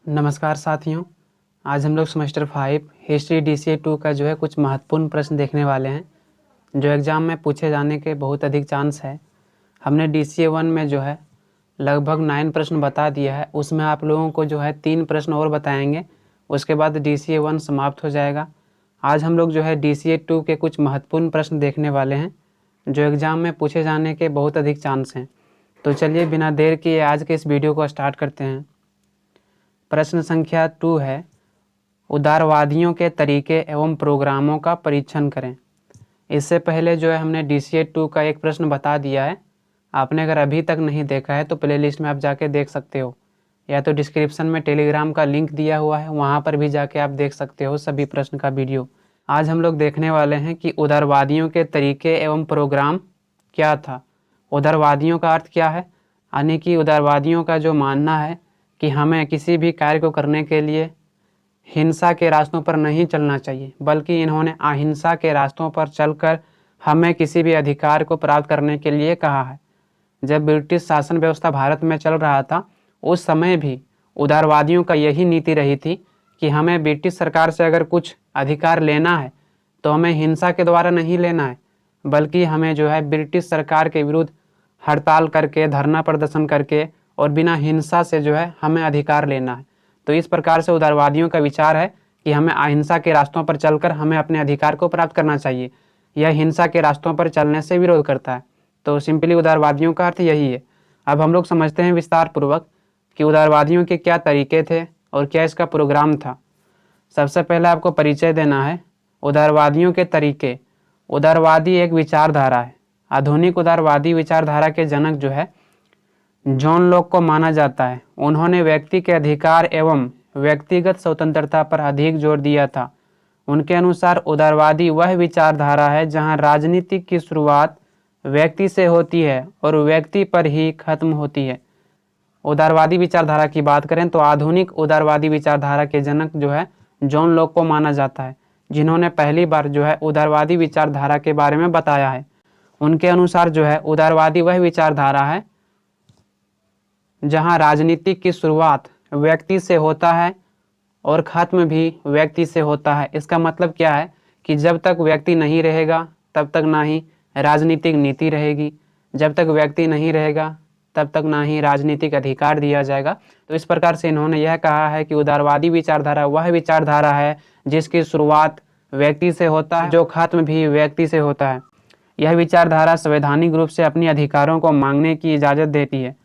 नमस्कार साथियों। आज हम लोग सेमेस्टर 5 हिस्ट्री DCA 2 का जो है कुछ महत्वपूर्ण प्रश्न देखने वाले हैं जो एग्ज़ाम में पूछे जाने के बहुत अधिक चांस है। हमने DCA 1 में जो है लगभग 9 प्रश्न बता दिया है, उसमें आप लोगों को जो है 3 प्रश्न और बताएंगे, उसके बाद DCA 1 समाप्त हो जाएगा। आज हम लोग जो है DCA 2 के कुछ महत्वपूर्ण प्रश्न देखने वाले हैं जो एग्ज़ाम में पूछे जाने के बहुत अधिक चांस हैं। तो चलिए बिना देर किए आज के इस वीडियो को स्टार्ट करते हैं। प्रश्न संख्या 2 है, उदारवादियों के तरीके एवं प्रोग्रामों का परीक्षण करें। इससे पहले जो है हमने DCA 2 का एक प्रश्न बता दिया है। आपने अगर अभी तक नहीं देखा है तो प्लेलिस्ट में आप जाके देख सकते हो, या तो डिस्क्रिप्शन में टेलीग्राम का लिंक दिया हुआ है, वहाँ पर भी जाके आप देख सकते हो सभी प्रश्न का वीडियो। आज हम लोग देखने वाले हैं कि उदारवादियों के तरीके एवं प्रोग्राम क्या था। उदारवादियों का अर्थ क्या है, यानी कि उदारवादियों का जो मानना है कि हमें किसी भी कार्य को करने के लिए हिंसा के रास्तों पर नहीं चलना चाहिए, बल्कि इन्होंने अहिंसा के रास्तों पर चलकर हमें किसी भी अधिकार को प्राप्त करने के लिए कहा है। जब ब्रिटिश शासन व्यवस्था भारत में चल रहा था, उस समय भी उदारवादियों का यही नीति रही थी कि हमें ब्रिटिश सरकार से अगर कुछ अधिकार लेना है तो हमें हिंसा के द्वारा नहीं लेना है, बल्कि हमें जो है ब्रिटिश सरकार के विरुद्ध हड़ताल करके, धरना प्रदर्शन करके और बिना हिंसा से जो है हमें अधिकार लेना है। तो इस प्रकार से उदारवादियों का विचार है कि हमें अहिंसा के रास्तों पर चलकर हमें अपने अधिकार को प्राप्त करना चाहिए। यह हिंसा के रास्तों पर चलने से विरोध करता है। तो सिंपली उदारवादियों का अर्थ यही है। अब हम लोग समझते हैं विस्तार पूर्वक कि उदारवादियों के क्या तरीके थे और क्या इसका प्रोग्राम था। सबसे पहले आपको परिचय देना है उदारवादियों के तरीके। उदारवादी एक विचारधारा है। आधुनिक उदारवादी विचारधारा के जनक जो है जॉन लॉक को माना जाता है। उन्होंने व्यक्ति के अधिकार एवं व्यक्तिगत स्वतंत्रता पर अधिक जोर दिया था। उनके अनुसार उदारवादी वह विचारधारा है जहां राजनीति की शुरुआत व्यक्ति से होती है और व्यक्ति पर ही खत्म होती है। उदारवादी विचारधारा की बात करें तो आधुनिक उदारवादी विचारधारा के जनक जो है जॉन लॉक को माना जाता है, जिन्होंने पहली बार जो है उदारवादी विचारधारा के बारे में बताया है। उनके अनुसार जो है उदारवादी वह विचारधारा है जहां राजनीति की शुरुआत व्यक्ति से होता है और खत्म भी व्यक्ति से होता है। इसका मतलब क्या है कि जब तक व्यक्ति नहीं रहेगा तब तक ना ही राजनीतिक नीति रहेगी, जब तक व्यक्ति नहीं रहेगा तब तक ना ही राजनीतिक अधिकार दिया जाएगा। तो इस प्रकार से इन्होंने यह कहा है कि उदारवादी विचारधारा वह विचारधारा है जिसकी शुरुआत व्यक्ति से होता है, जो खत्म भी व्यक्ति से होता है। यह विचारधारा संवैधानिक रूप से अपने अधिकारों को मांगने की इजाज़त देती है।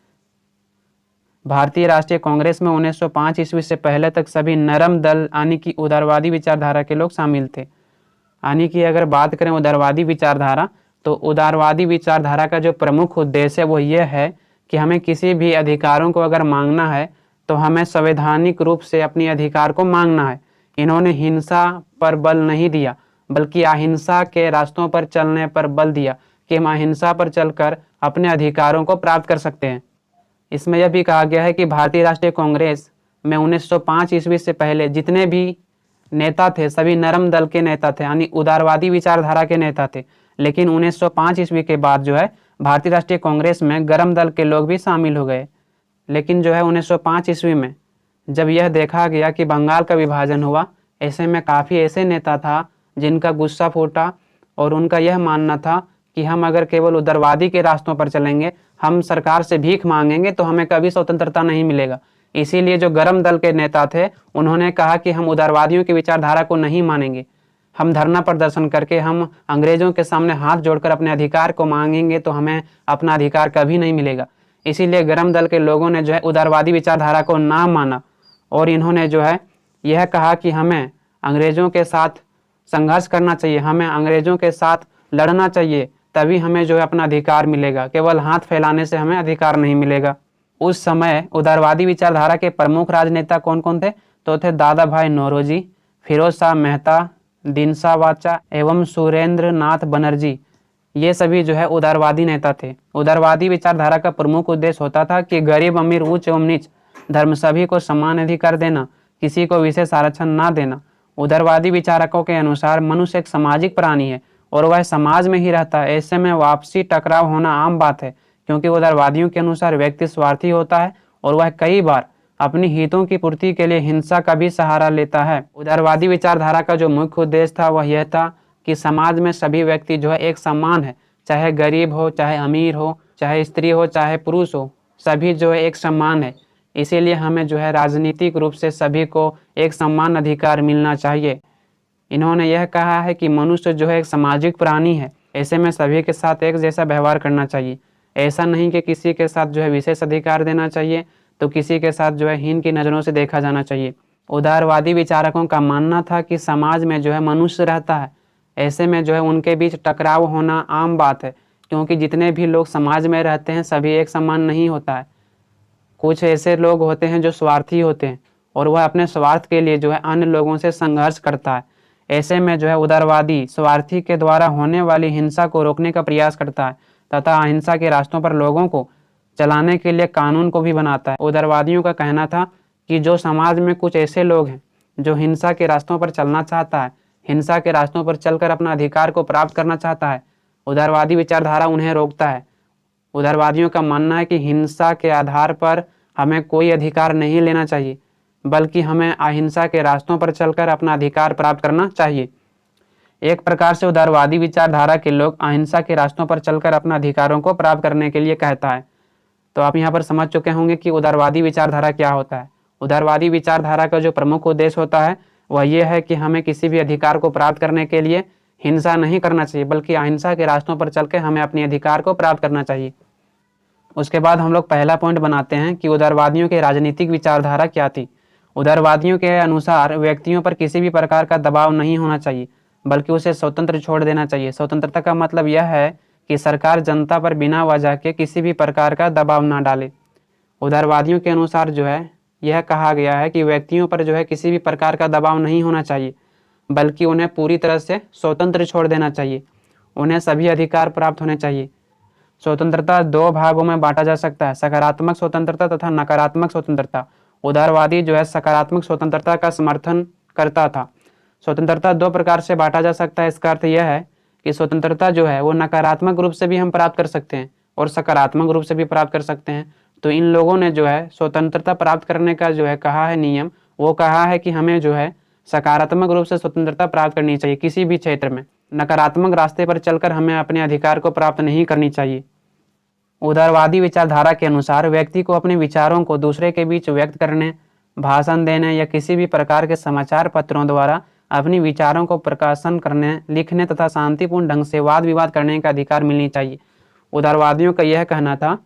भारतीय राष्ट्रीय कांग्रेस में 1905 ईस्वी से पहले तक सभी नरम दल यानी कि उदारवादी विचारधारा के लोग शामिल थे। यानी कि अगर बात करें उदारवादी विचारधारा, तो उदारवादी विचारधारा का जो प्रमुख उद्देश्य है वो ये है कि हमें किसी भी अधिकारों को अगर मांगना है तो हमें संवैधानिक रूप से अपने अधिकार को मांगना है। इन्होंने हिंसा पर बल नहीं दिया, बल्कि अहिंसा के रास्तों पर चलने पर बल दिया कि हम अहिंसा पर चलकर अपने अधिकारों को प्राप्त कर सकते हैं। इसमें यह भी कहा गया है कि भारतीय राष्ट्रीय कांग्रेस में 1905 ईस्वी से पहले जितने भी नेता थे सभी नरम दल के नेता थे, यानी उदारवादी विचारधारा के नेता थे। लेकिन 1905 ईस्वी के बाद जो है भारतीय राष्ट्रीय कांग्रेस में गरम दल के लोग भी शामिल हो गए। लेकिन जो है 1905 ईस्वी में जब यह देखा गया कि बंगाल का विभाजन हुआ, ऐसे में काफ़ी ऐसे नेता था जिनका गुस्सा फूटा और उनका यह मानना था कि हम अगर केवल उदारवादी के रास्तों पर चलेंगे, हम सरकार से भीख मांगेंगे तो हमें कभी स्वतंत्रता नहीं मिलेगा। इसीलिए जो गरम दल के नेता थे उन्होंने कहा कि हम उदारवादियों की विचारधारा को नहीं मानेंगे, हम धरना प्रदर्शन करके हम अंग्रेजों के सामने हाथ जोड़कर अपने अधिकार को मांगेंगे तो हमें अपना अधिकार कभी नहीं मिलेगा। इसीलिए गरम दल के लोगों ने जो है उदारवादी विचारधारा को ना माना और इन्होंने जो है यह कहा कि हमें अंग्रेजों के साथ संघर्ष करना चाहिए, हमें अंग्रेजों के साथ लड़ना चाहिए, तभी हमें जो है अपना अधिकार मिलेगा, केवल हाथ फैलाने से हमें अधिकार नहीं मिलेगा। उस समय उदारवादी विचारधारा के प्रमुख राजनेता कौन कौन थे? तो थे दादा भाई नौरोजी, फिरोज शाह मेहता, दिनसा वाचा एवं सुरेंद्र नाथ बनर्जी। ये सभी जो है उदारवादी नेता थे। उदारवादी विचारधारा का प्रमुख उद्देश्य होता था कि गरीब अमीर उच्च एवं नीच धर्म सभी को समान अधिकार देना, किसी को विशेष आरक्षण ना देना। उदारवादी विचारकों के अनुसार मनुष्य एक सामाजिक प्राणी है और वह समाज में ही रहता है। ऐसे में आपसी टकराव होना आम बात है, क्योंकि उदारवादियों के अनुसार व्यक्ति स्वार्थी होता है और वह कई बार अपनी हितों की पूर्ति के लिए हिंसा का भी सहारा लेता है। उदारवादी विचारधारा का जो मुख्य उद्देश्य था वह यह था कि समाज में सभी व्यक्ति जो है एक समान है, चाहे गरीब हो, चाहे अमीर हो, चाहे स्त्री हो, चाहे पुरुष हो, सभी जो है एक समान है। इसीलिए हमें जो है राजनीतिक रूप से सभी को एक समान अधिकार मिलना चाहिए। इन्होंने यह कहा है कि मनुष्य जो है एक सामाजिक प्राणी है, ऐसे में सभी के साथ एक जैसा व्यवहार करना चाहिए। ऐसा नहीं कि किसी के साथ जो है विशेष अधिकार देना चाहिए तो किसी के साथ जो है हीन की नज़रों से देखा जाना चाहिए। उदारवादी विचारकों का मानना था कि समाज में जो है मनुष्य रहता है, ऐसे में जो है उनके बीच टकराव होना आम बात है, क्योंकि जितने भी लोग समाज में रहते हैं सभी एक समान नहीं होता है। कुछ ऐसे लोग होते हैं जो स्वार्थी होते हैं और वह अपने स्वार्थ के लिए जो है अन्य लोगों से संघर्ष करता है। ऐसे में जो है उदारवादी स्वार्थी के द्वारा होने वाली हिंसा को रोकने का प्रयास करता है तथा अहिंसा के रास्तों पर लोगों को चलाने के लिए कानून को भी बनाता है। उदारवादियों का कहना था कि जो समाज में कुछ ऐसे लोग हैं जो हिंसा के रास्तों पर चलना चाहता है, हिंसा के रास्तों पर चलकर अपना अधिकार को प्राप्त करना चाहता है, उदारवादी विचारधारा उन्हें रोकता है। उदारवादियों का मानना है कि हिंसा के आधार पर हमें कोई अधिकार नहीं लेना चाहिए, बल्कि हमें अहिंसा के रास्तों पर चलकर अपना अधिकार प्राप्त करना चाहिए। एक प्रकार से उदारवादी विचारधारा के लोग अहिंसा के रास्तों पर चलकर अपना अधिकारों को प्राप्त करने के लिए कहता है। तो आप यहाँ पर समझ चुके होंगे कि उदारवादी विचारधारा क्या होता है। उदारवादी विचारधारा का जो प्रमुख उद्देश्य होता है वह यह है कि हमें किसी भी अधिकार को प्राप्त करने के लिए हिंसा नहीं करना चाहिए, बल्कि अहिंसा के रास्तों पर चलकर हमें अपने अधिकार को प्राप्त करना चाहिए। उसके बाद हम लोग पहला पॉइंट बनाते हैं कि उदारवादियों की राजनीतिक विचारधारा क्या थी। उदारवादियों के अनुसार व्यक्तियों पर किसी भी प्रकार का दबाव नहीं होना चाहिए, बल्कि उसे स्वतंत्र छोड़ देना चाहिए। स्वतंत्रता का मतलब यह है कि सरकार जनता पर बिना वजह के किसी भी प्रकार का दबाव ना डाले। उदारवादियों के अनुसार जो है यह कहा गया है कि व्यक्तियों पर जो है किसी भी प्रकार का दबाव नहीं होना चाहिए, बल्कि उन्हें पूरी तरह से स्वतंत्र छोड़ देना चाहिए। उन्हें सभी अधिकार प्राप्त होने चाहिए। स्वतंत्रता दो भागों में बांटा जा सकता है, सकारात्मक स्वतंत्रता तथा नकारात्मक स्वतंत्रता। उदारवादी जो है सकारात्मक स्वतंत्रता का समर्थन करता था। स्वतंत्रता दो प्रकार से बांटा जा सकता है। इसका अर्थ यह है कि स्वतंत्रता जो है वो नकारात्मक रूप से भी हम प्राप्त कर सकते हैं और सकारात्मक रूप से भी प्राप्त कर सकते हैं। तो इन लोगों ने जो है स्वतंत्रता प्राप्त करने का जो है कहा है नियम, वो कहा है कि हमें जो है सकारात्मक रूप से स्वतंत्रता प्राप्त करनी चाहिए किसी भी क्षेत्र में। नकारात्मक रास्ते पर चलकर हमें अपने अधिकार को प्राप्त नहीं करनी चाहिए। उदारवादी विचारधारा के अनुसार व्यक्ति को अपने विचारों को दूसरे के बीच व्यक्त करने, भाषण देने या किसी भी प्रकार के समाचार पत्रों द्वारा अपनी विचारों को प्रकाशन करने, लिखने तथा शांतिपूर्ण ढंग से वाद विवाद करने का अधिकार मिलनी चाहिए। उदारवादियों का यह कहना था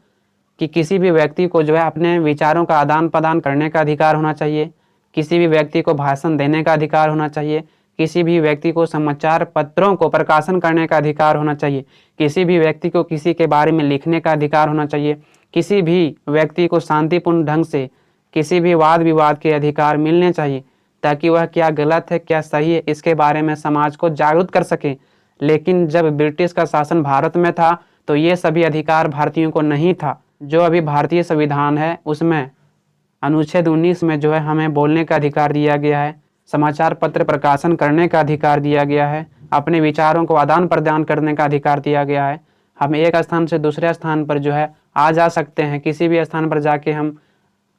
कि किसी भी व्यक्ति को जो है अपने विचारों का आदान प्रदान करने का अधिकार होना चाहिए, किसी भी व्यक्ति को भाषण देने का अधिकार होना चाहिए, किसी भी व्यक्ति को समाचार पत्रों को प्रकाशन करने का अधिकार होना चाहिए, किसी भी व्यक्ति को किसी के बारे में लिखने का अधिकार होना चाहिए, किसी भी व्यक्ति को शांतिपूर्ण ढंग से किसी भी वाद विवाद के अधिकार मिलने चाहिए, ताकि वह क्या गलत है क्या सही है इसके बारे में समाज को जागरूक कर सके। लेकिन जब ब्रिटिश का शासन भारत में था तो ये सभी अधिकार भारतीयों को नहीं था। जो अभी भारतीय संविधान है उसमें अनुच्छेद 19 में जो है हमें बोलने का अधिकार दिया गया है, समाचार पत्र प्रकाशन करने का अधिकार दिया गया है, अपने विचारों को आदान प्रदान करने का अधिकार दिया गया है। हम एक स्थान से दूसरे स्थान पर जो है आ जा सकते हैं, किसी भी स्थान पर जाके हम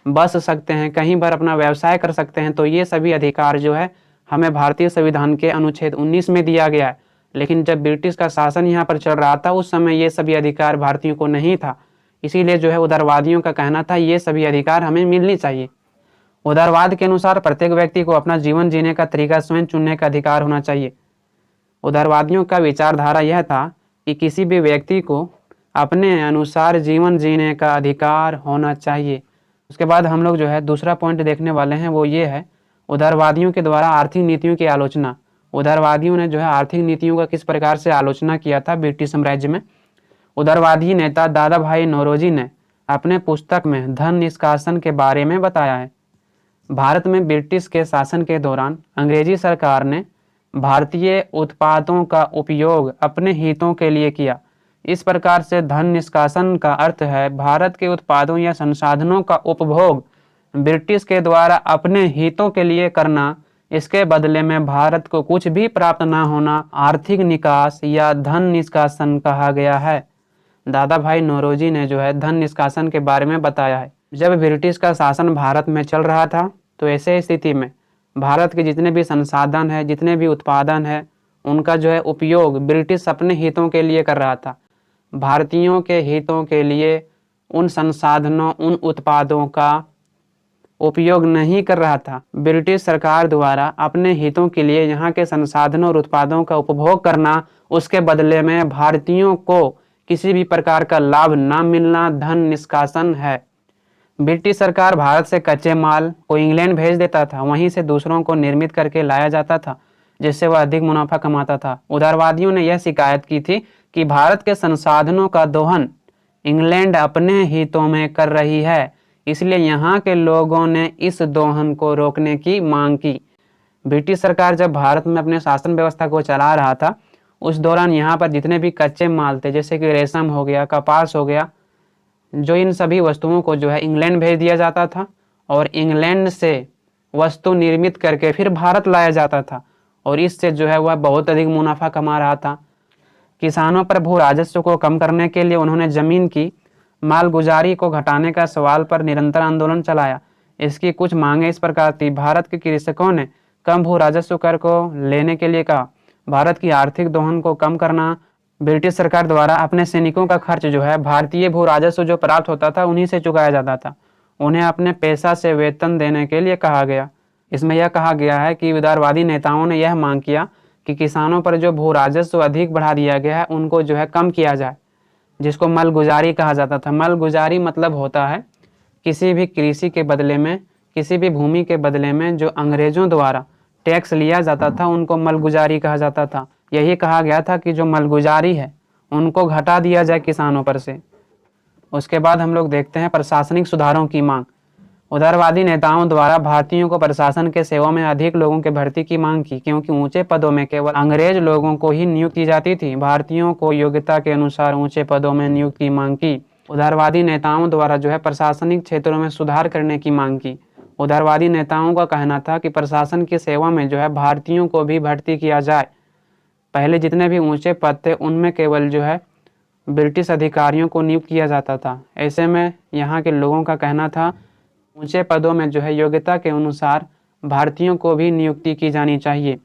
बस सकते हैं, कहीं पर अपना व्यवसाय कर सकते हैं। तो ये सभी अधिकार जो है हमें भारतीय संविधान के अनुच्छेद 19 में दिया गया है। लेकिन जब ब्रिटिश का शासन यहाँ पर चल रहा था उस समय ये सभी अधिकार भारतीयों को नहीं था। इसीलिए जो है उदारवादियों का कहना था ये सभी अधिकार हमें मिलनी चाहिए। उदारवाद के अनुसार प्रत्येक व्यक्ति को अपना जीवन जीने का तरीका स्वयं चुनने का अधिकार होना चाहिए। उदारवादियों का विचारधारा यह था कि किसी भी व्यक्ति को अपने अनुसार जीवन जीने का अधिकार होना चाहिए। उसके बाद हम लोग जो है दूसरा पॉइंट देखने वाले हैं, वो ये है उदारवादियों के द्वारा आर्थिक नीतियों की आलोचना। उदारवादियों ने जो है आर्थिक नीतियों का किस प्रकार से आलोचना किया था ब्रिटिश साम्राज्य में। उदारवादी नेता दादा भाई नौरोजी ने अपने पुस्तक में धन निष्कासन के बारे में बताया है। भारत में ब्रिटिश के शासन के दौरान अंग्रेजी सरकार ने भारतीय उत्पादों का उपयोग अपने हितों के लिए किया। इस प्रकार से धन निष्कासन का अर्थ है भारत के उत्पादों या संसाधनों का उपभोग ब्रिटिश के द्वारा अपने हितों के लिए करना, इसके बदले में भारत को कुछ भी प्राप्त न होना आर्थिक निकास या धन निष्कासन कहा गया है। दादा भाई नौरोजी ने जो है धन निष्कासन के बारे में बताया है। जब ब्रिटिश का शासन भारत में चल रहा था तो ऐसे स्थिति में भारत के जितने भी संसाधन है, जितने भी उत्पादन है, उनका जो है उपयोग ब्रिटिश अपने हितों के लिए कर रहा था। भारतीयों के हितों के लिए उन संसाधनों, उन उत्पादों का उपयोग नहीं कर रहा था। ब्रिटिश सरकार द्वारा अपने हितों के लिए यहाँ के संसाधनों और उत्पादों का उपभोग करना, उसके बदले में भारतीयों को किसी भी प्रकार का लाभ न मिलना धन निष्कासन है। ब्रिटिश सरकार भारत से कच्चे माल को इंग्लैंड भेज देता था, वहीं से दूसरों को निर्मित करके लाया जाता था, जिससे वह अधिक मुनाफा कमाता था। उदारवादियों ने यह शिकायत की थी कि भारत के संसाधनों का दोहन इंग्लैंड अपने हितों में कर रही है, इसलिए यहाँ के लोगों ने इस दोहन को रोकने की मांग की। ब्रिटिश सरकार जब भारत में अपने शासन व्यवस्था को चला रहा था, उस दौरान यहाँ पर जितने भी कच्चे माल थे, जैसे कि रेशम हो गया, कपास हो गया, जो इन सभी वस्तुओं को जो है इंग्लैंड भेज दिया जाता था और इंग्लैंड से वस्तु निर्मित करके फिर भारत लाया जाता था और इससे जो है वह बहुत अधिक मुनाफा कमा रहा था। किसानों पर भू राजस्व को कम करने के लिए उन्होंने जमीन की मालगुजारी को घटाने का सवाल पर निरंतर आंदोलन चलाया। इसकी कुछ मांगें इस प्रकार थी। भारत के कृषकों ने कम भू राजस्व कर को लेने के लिए कहा। भारत की आर्थिक दोहन को कम करना। ब्रिटिश सरकार द्वारा अपने सैनिकों का खर्च जो है भारतीय भू राजस्व जो प्राप्त होता था उन्हीं से चुकाया जाता था। उन्हें अपने पैसा से वेतन देने के लिए कहा गया। इसमें यह कहा गया है कि उदारवादी नेताओं ने यह मांग किया कि किसानों पर जो भू राजस्व अधिक बढ़ा दिया गया है उनको जो है कम किया जाए, जिसको मलगुजारी कहा जाता था। मलगुजारी मतलब होता है किसी भी कृषि के बदले में, किसी भी भूमि के बदले में जो अंग्रेजों द्वारा टैक्स लिया जाता था उनको मलगुजारी कहा जाता था। यही कहा गया था कि जो मलगुजारी है उनको घटा दिया जाए किसानों पर से। उसके बाद हम लोग देखते हैं प्रशासनिक सुधारों की मांग। उदारवादी नेताओं द्वारा भारतीयों को प्रशासन के सेवा में अधिक लोगों के भर्ती की मांग की, क्योंकि ऊंचे पदों में केवल अंग्रेज लोगों को ही नियुक्ति की जाती थी। भारतीयों को योग्यता के अनुसार ऊंचे पदों में नियुक्ति की मांग की। उदारवादी नेताओं द्वारा जो है प्रशासनिक क्षेत्रों में सुधार करने की मांग की। उदारवादी नेताओं का कहना था कि प्रशासन की सेवा में जो है भारतीयों को भी भर्ती किया जाए। पहले जितने भी ऊंचे पद थे उनमें केवल जो है ब्रिटिश अधिकारियों को नियुक्त किया जाता था। ऐसे में यहाँ के लोगों का कहना था ऊंचे पदों में जो है योग्यता के अनुसार भारतीयों को भी नियुक्ति की जानी चाहिए।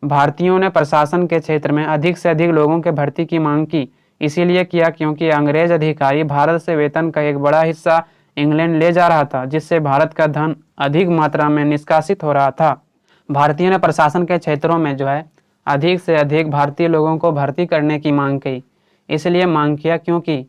भारतीयों ने प्रशासन के क्षेत्र में अधिक से अधिक लोगों के भर्ती की मांग की। इसीलिए किया क्योंकि अंग्रेज अधिकारी भारत से वेतन का एक बड़ा हिस्सा इंग्लैंड ले जा रहा था, जिससे भारत का धन अधिक मात्रा में निष्कासित हो रहा था। भारतीयों ने प्रशासन के क्षेत्रों में जो है अधिक से अधिक भारतीय लोगों को भर्ती करने की मांग की। इसलिए मांग किया क्योंकि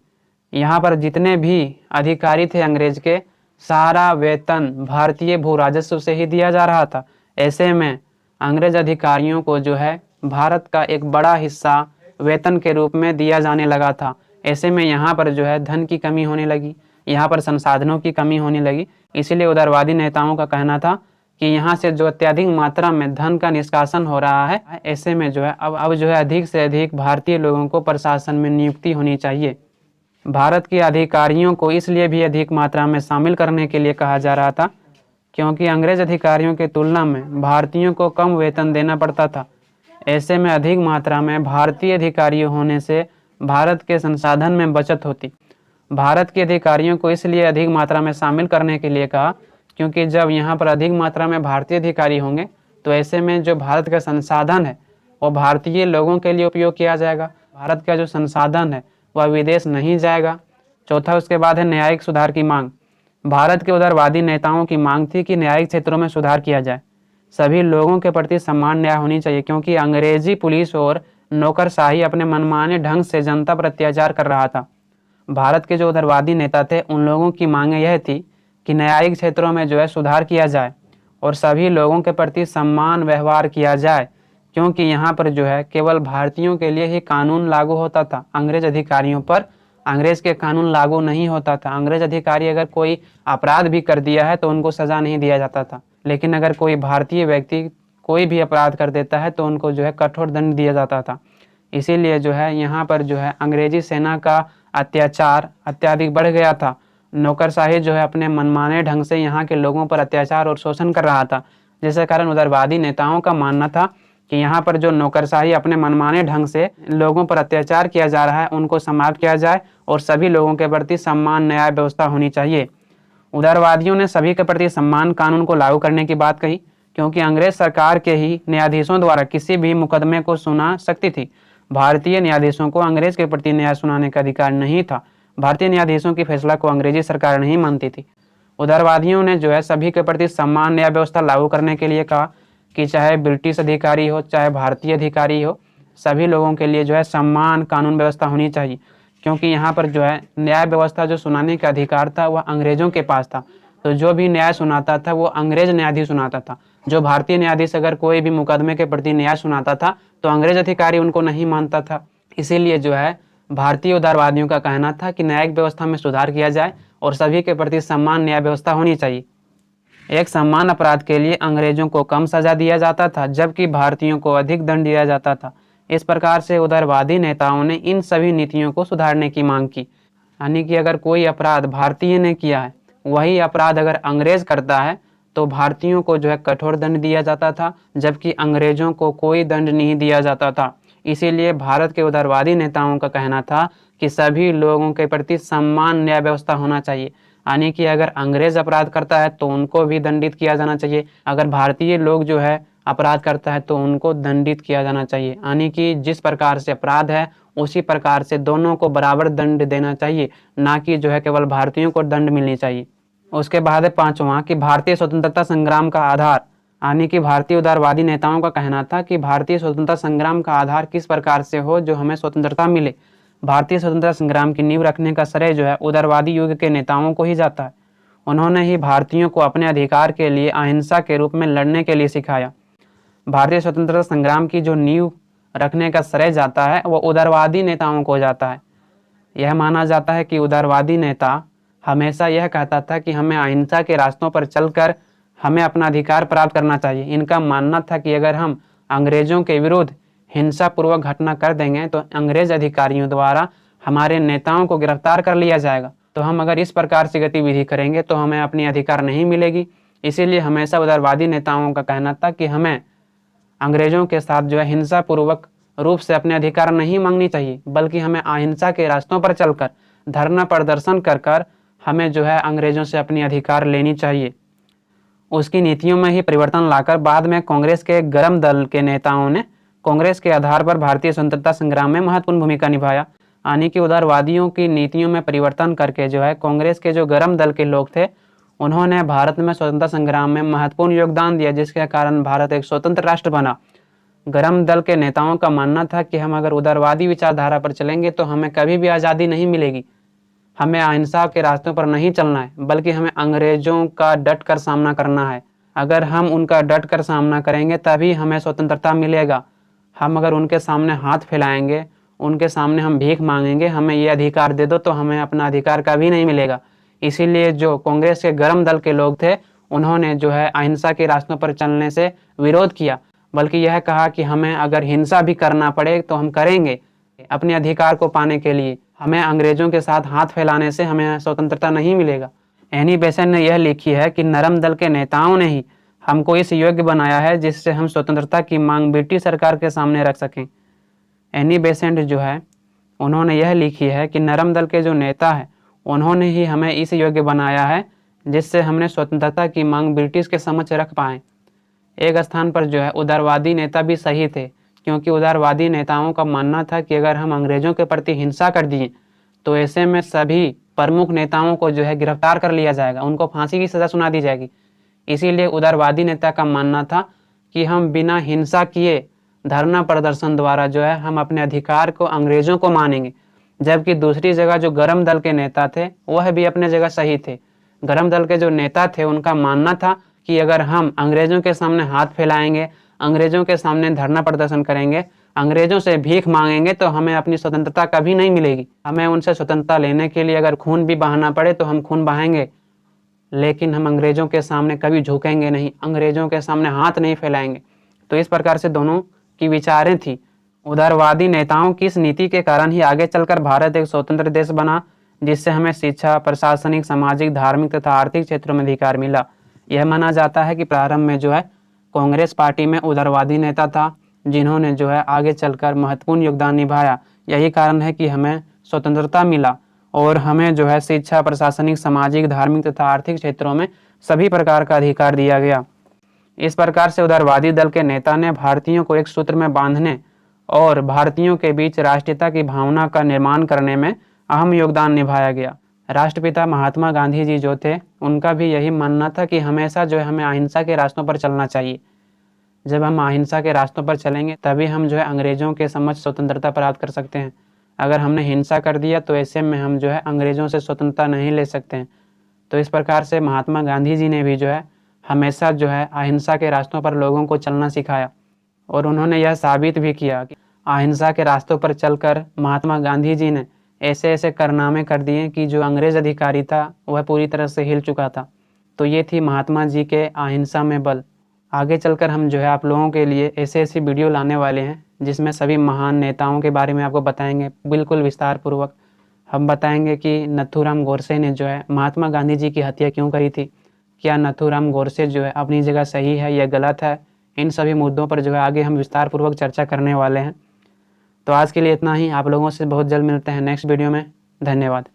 यहाँ पर जितने भी अधिकारी थे अंग्रेज के, सारा वेतन भारतीय भू राजस्व से ही दिया जा रहा था। ऐसे में अंग्रेज अधिकारियों को जो है भारत का एक बड़ा हिस्सा वेतन के रूप में दिया जाने लगा था। ऐसे में यहाँ पर जो है धन की कमी होने लगी, यहाँ पर संसाधनों की कमी होने लगी। इसीलिए उदारवादी नेताओं का कहना था कि यहाँ से जो अत्यधिक मात्रा में धन का निष्कासन हो रहा है, ऐसे में जो है अब जो है अधिक से अधिक भारतीय लोगों को प्रशासन में नियुक्ति होनी चाहिए। भारत के अधिकारियों को इसलिए भी अधिक मात्रा में शामिल करने के लिए कहा जा रहा था क्योंकि अंग्रेज अधिकारियों की तुलना में भारतीयों को कम वेतन देना पड़ता था। ऐसे में अधिक मात्रा में भारतीय अधिकारी होने से भारत के संसाधन में बचत होती। भारत के अधिकारियों को इसलिए अधिक मात्रा में शामिल करने के लिए कहा क्योंकि जब यहाँ पर अधिक मात्रा में भारतीय अधिकारी होंगे तो ऐसे में जो भारत का संसाधन है वो भारतीय लोगों के लिए उपयोग किया जाएगा। भारत का जो संसाधन है वह विदेश नहीं जाएगा। चौथा उसके बाद है न्यायिक सुधार की मांग। भारत के उदारवादी नेताओं की मांग थी कि न्यायिक क्षेत्रों में सुधार किया जाए। सभी लोगों के प्रति समान न्याय होनी चाहिए क्योंकि अंग्रेजी पुलिस और नौकरशाही अपने मनमाने ढंग से जनता पर अत्याचार कर रहा था। भारत के जो उदारवादी नेता थे उन लोगों की मांगें यह थी कि न्यायिक क्षेत्रों में जो है सुधार किया जाए और सभी लोगों के प्रति समान व्यवहार किया जाए, क्योंकि यहाँ पर जो है केवल भारतीयों के लिए ही कानून लागू होता था। अंग्रेज अधिकारियों पर अंग्रेज के कानून लागू नहीं होता था। अंग्रेज अधिकारी अगर कोई अपराध भी कर दिया है तो उनको सजा नहीं दिया जाता था, लेकिन अगर कोई भारतीय व्यक्ति कोई भी अपराध कर देता है तो उनको जो है कठोर दंड दिया जाता था। इसीलिए जो है यहाँ पर जो है अंग्रेजी सेना का अत्याचार अत्यधिक बढ़ गया था। नौकरशाही जो है अपने मनमाने ढंग से यहाँ के लोगों पर अत्याचार और शोषण कर रहा था, जिसके कारण उदारवादी नेताओं का मानना था कि यहाँ पर जो नौकरशाही अपने मनमाने ढंग से लोगों पर अत्याचार किया जा रहा है उनको समाप्त किया जाए और सभी लोगों के प्रति समान न्याय व्यवस्था होनी चाहिए। उदारवादियों ने सभी के प्रति सम्मान कानून को लागू करने की बात कही, क्योंकि अंग्रेज सरकार के ही न्यायाधीशों द्वारा किसी भी मुकदमे को सुना सकती थी। भारतीय न्यायाधीशों को अंग्रेज के प्रति न्याय सुनाने का अधिकार नहीं था। भारतीय न्यायाधीशों की फैसला को अंग्रेजी सरकार नहीं मानती थी। उदारवादियों ने जो है सभी के प्रति समान न्याय व्यवस्था लागू करने के लिए कहा कि चाहे ब्रिटिश अधिकारी हो चाहे भारतीय अधिकारी हो, सभी लोगों के लिए जो है समान कानून व्यवस्था होनी चाहिए, क्योंकि यहाँ पर जो है न्याय व्यवस्था जो सुनाने का अधिकार था वह अंग्रेजों के पास था। तो जो भी न्याय सुनाता था वो अंग्रेज न्यायाधीश सुनाता था। जो भारतीय न्यायाधीश अगर कोई भी मुकदमे के प्रति न्याय सुनाता था तो अंग्रेज अधिकारी उनको नहीं मानता था। इसीलिए जो है भारतीय उदारवादियों का कहना था कि न्यायिक व्यवस्था में सुधार किया जाए और सभी के प्रति समान न्याय व्यवस्था होनी चाहिए। एक समान अपराध के लिए अंग्रेजों को कम सजा दिया जाता था, जबकि भारतीयों को अधिक दंड दिया जाता था। इस प्रकार से उदारवादी नेताओं ने इन सभी नीतियों को सुधारने की मांग की। यानी कि अगर कोई अपराध भारतीय ने किया है, वही अपराध अगर अंग्रेज करता है तो भारतीयों को जो है कठोर दंड दिया जाता था, जबकि अंग्रेजों को कोई दंड नहीं दिया जाता था। इसीलिए भारत के उदारवादी नेताओं का कहना था कि सभी लोगों के प्रति समान न्याय व्यवस्था होना चाहिए। यानी कि अगर अंग्रेज अपराध करता है तो उनको भी दंडित किया जाना चाहिए, अगर भारतीय लोग जो है अपराध करता है तो उनको दंडित किया जाना चाहिए। यानी कि जिस प्रकार से अपराध है उसी प्रकार से दोनों को बराबर दंड देना चाहिए, ना कि जो है केवल भारतीयों को दंड मिलनी चाहिए। उसके बाद है पांचवा कि भारतीय स्वतंत्रता संग्राम का आधार। यानी कि भारतीय उदारवादी नेताओं का कहना था कि भारतीय स्वतंत्रता संग्राम का आधार किस प्रकार से हो जो हमें स्वतंत्रता मिले। भारतीय स्वतंत्रता संग्राम की नींव रखने का श्रेय जो है उदारवादी युग के नेताओं को ही जाता है। उन्होंने ही भारतीयों को अपने अधिकार के लिए अहिंसा के रूप में लड़ने के लिए सिखाया। भारतीय स्वतंत्रता संग्राम की जो नींव रखने का श्रेय जाता है वो उदारवादी नेताओं को जाता है। यह माना जाता है कि उदारवादी नेता हमेशा यह कहता था कि हमें अहिंसा के रास्तों पर चलकर हमें अपना अधिकार प्राप्त करना चाहिए। इनका मानना था कि अगर हम अंग्रेजों के विरुद्ध हिंसा पूर्वक घटना कर देंगे तो अंग्रेज अधिकारियों द्वारा हमारे नेताओं को गिरफ्तार कर लिया जाएगा। तो हम अगर इस प्रकार से गतिविधि करेंगे तो हमें अपनी अधिकार नहीं मिलेगी। इसीलिए हमेशा उदारवादी नेताओं का कहना था कि हमें अंग्रेजों के साथ जो है हिंसा पूर्वक रूप से अपने अधिकार नहीं मांगनी चाहिए, बल्कि हमें अहिंसा के रास्तों पर चलकर धरना प्रदर्शन कर हमें जो है अंग्रेजों से अपनी अधिकार लेनी चाहिए। उसकी नीतियों में ही परिवर्तन लाकर बाद में कांग्रेस के गरम दल के नेताओं ने कांग्रेस के आधार पर भारतीय स्वतंत्रता संग्राम में महत्वपूर्ण भूमिका निभाया। यानी कि उदारवादियों की नीतियों में परिवर्तन करके जो है कांग्रेस के जो गरम दल के लोग थे उन्होंने भारत में स्वतंत्रता संग्राम में महत्वपूर्ण योगदान दिया, जिसके कारण भारत एक स्वतंत्र राष्ट्र बना। गरम दल के नेताओं का मानना था कि हम अगर उदारवादी विचारधारा पर चलेंगे तो हमें कभी भी आज़ादी नहीं मिलेगी। हमें अहिंसा के रास्तों पर नहीं चलना है, बल्कि हमें अंग्रेजों का डट कर सामना करना है। अगर हम उनका डट कर सामना करेंगे तभी हमें स्वतंत्रता मिलेगा। हम अगर उनके सामने हाथ फैलाएंगे, उनके सामने हम भीख मांगेंगे हमें ये अधिकार दे दो, तो हमें अपना अधिकार कभी नहीं मिलेगा। इसीलिए जो कांग्रेस के गरम दल के लोग थे उन्होंने जो है अहिंसा के रास्तों पर चलने से विरोध किया, बल्कि यह कहा कि हमें अगर हिंसा भी करना पड़े तो हम करेंगे अपने अधिकार को पाने के लिए। हमें अंग्रेजों के साथ हाथ फैलाने से हमें स्वतंत्रता नहीं मिलेगा। एनी बेसेंट ने यह लिखी है कि नरम दल के नेताओं ने ही हमको इस योग्य बनाया है जिससे हम स्वतंत्रता की मांग ब्रिटिश सरकार के सामने रख सकें। एनी बेसेंट जो है उन्होंने यह लिखी है कि नरम दल के जो नेता है उन्होंने ही हमें इस योग्य बनाया है जिससे हमने स्वतंत्रता की मांग ब्रिटिश के समक्ष रख पाएँ। एक स्थान पर जो है उदारवादी नेता भी सही थे, क्योंकि उदारवादी नेताओं का मानना था कि अगर हम अंग्रेजों के प्रति हिंसा कर दिए तो ऐसे में सभी प्रमुख नेताओं को जो है गिरफ्तार कर लिया जाएगा, उनको फांसी की सज़ा सुना दी जाएगी। इसीलिए उदारवादी नेता का मानना था कि हम बिना हिंसा किए धरना प्रदर्शन द्वारा जो है हम अपने अधिकार को अंग्रेजों को मानेंगे। जबकि दूसरी जगह जो गरम दल के नेता थे वह भी अपने जगह सही थे। गरम दल के जो नेता थे उनका मानना था कि अगर हम अंग्रेजों के सामने हाथ फैलाएंगे, अंग्रेजों के सामने धरना प्रदर्शन करेंगे, अंग्रेजों से भीख मांगेंगे तो हमें अपनी स्वतंत्रता कभी नहीं मिलेगी। हमें उनसे स्वतंत्रता लेने के लिए अगर खून भी बहाना पड़े तो हम खून बहाएंगे, लेकिन हम अंग्रेजों के सामने कभी झुकेंगे नहीं, अंग्रेजों के सामने हाथ नहीं फैलाएंगे। तो इस प्रकार से दोनों की विचारें थी। उदारवादी नेताओं की इस नीति के कारण ही आगे चलकर भारत एक स्वतंत्र देश बना, जिससे हमें शिक्षा, प्रशासनिक, सामाजिक, धार्मिक तथा आर्थिक क्षेत्रों में अधिकार मिला। यह माना जाता है कि प्रारंभ में जो है कांग्रेस पार्टी में उदारवादी नेता था जिन्होंने जो है आगे चलकर महत्वपूर्ण योगदान निभाया। यही कारण है कि हमें स्वतंत्रता मिला और हमें जो है शिक्षा, प्रशासनिक, सामाजिक, धार्मिक तथा आर्थिक क्षेत्रों में सभी प्रकार का अधिकार दिया गया। इस प्रकार से उदारवादी दल के नेता ने भारतीयों को एक सूत्र में बांधने और भारतीयों के बीच राष्ट्रीयता की भावना का निर्माण करने में अहम योगदान निभाया गया। राष्ट्रपिता महात्मा गांधी जी जो थे, उनका भी यही मानना था कि हमेशा जो है हमें अहिंसा के रास्तों पर चलना चाहिए। जब हम अहिंसा के रास्तों पर चलेंगे तभी हम जो है अंग्रेजों के समक्ष स्वतंत्रता प्राप्त कर सकते हैं। अगर हमने हिंसा कर दिया तो ऐसे में हम जो है अंग्रेजों से स्वतंत्रता नहीं ले सकते हैं। तो इस प्रकार से महात्मा गांधी जी ने भी जो है हमेशा जो है अहिंसा के रास्तों पर लोगों को चलना सिखाया और उन्होंने यह साबित भी किया कि अहिंसा के रास्तों पर चलकर महात्मा गांधी जी ने ऐसे ऐसे कारनामे कर दिए कि जो अंग्रेज अधिकारी था वह पूरी तरह से हिल चुका था। तो ये थी महात्मा जी के अहिंसा में बल। आगे चलकर हम जो है आप लोगों के लिए ऐसे ऐसी वीडियो लाने वाले हैं जिसमें सभी महान नेताओं के बारे में आपको बताएंगे, बिल्कुल विस्तार पूर्वक। हम बताएंगे कि नथुराम गोडसे ने जो है महात्मा गांधी जी की हत्या क्यों करी थी, क्या नथुराम गोडसे जो है अपनी जगह सही है या गलत है। इन सभी मुद्दों पर जो है आगे हम विस्तार पूर्वक चर्चा करने वाले हैं। तो आज के लिए इतना ही। आप लोगों से बहुत जल्द मिलते हैं नेक्स्ट वीडियो में। धन्यवाद।